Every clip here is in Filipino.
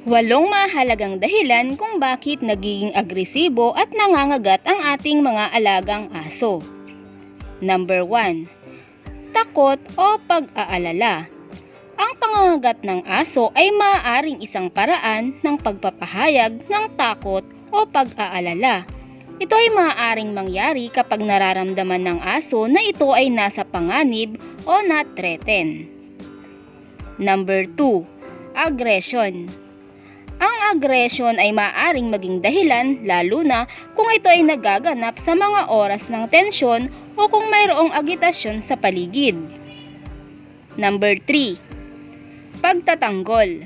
Walong mahalagang dahilan kung bakit nagiging agresibo at nangangagat ang ating mga alagang aso. Number 1. Takot o pag-aalala. Ang pangangagat ng aso ay maaaring isang paraan ng pagpapahayag ng takot o pag-aalala. Ito ay maaaring mangyari kapag nararamdaman ng aso na ito ay nasa panganib o na-threaten. Number 2. Aggression. Ang aggression ay maaaring maging dahilan lalo na kung ito ay nagaganap sa mga oras ng tensyon o kung mayroong agitasyon sa paligid. Number 3. Pagtatanggol.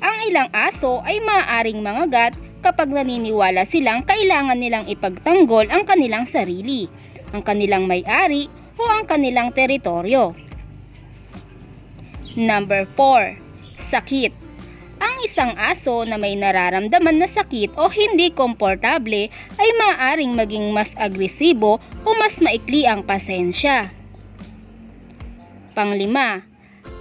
Ang ilang aso ay maaaring mangagat kapag naniniwala silang kailangan nilang ipagtanggol ang kanilang sarili, ang kanilang may-ari o ang kanilang teritoryo. Number 4. Sakit. Ang isang aso na may nararamdaman na sakit o hindi komportable ay maaaring maging mas agresibo o mas maikli ang pasensya. Panglima,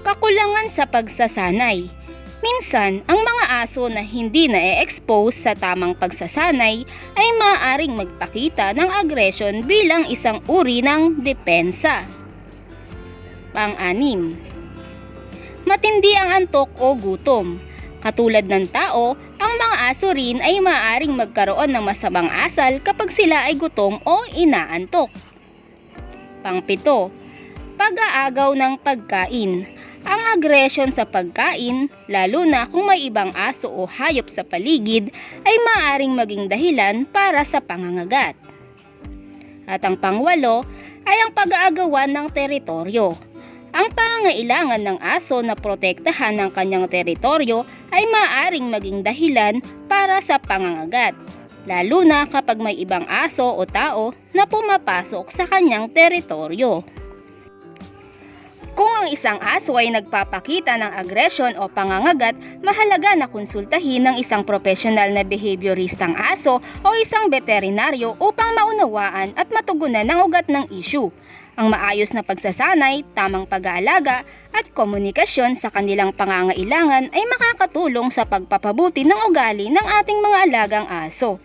kakulangan sa pagsasanay. Minsan, ang mga aso na hindi na-expose sa tamang pagsasanay ay maaaring magpakita ng aggression bilang isang uri ng depensa. Pang-anim, matindi ang antok o gutom. Katulad ng tao, ang mga aso rin ay maaaring magkaroon ng masamang asal kapag sila ay gutom o inaantok. Pang-pito, pag-aagaw ng pagkain. Ang aggression sa pagkain, lalo na kung may ibang aso o hayop sa paligid, ay maaaring maging dahilan para sa pangangagat. At ang pang-walo ay ang pag-aagawan ng teritoryo. Ang pangangailangan ng aso na protektahan ng kanyang teritoryo ay maaaring maging dahilan para sa pangangagat, lalo na kapag may ibang aso o tao na pumapasok sa kanyang teritoryo. Kung ang isang aso ay nagpapakita ng aggression o pangangagat, mahalaga na konsultahin ng isang profesional na behavioristang aso o isang veterinaryo upang maunawaan at matugunan ang ugat ng issue. Ang maayos na pagsasanay, tamang pag-aalaga at komunikasyon sa kanilang pangangailangan ay makakatulong sa pagpapabuti ng ugali ng ating mga alagang aso.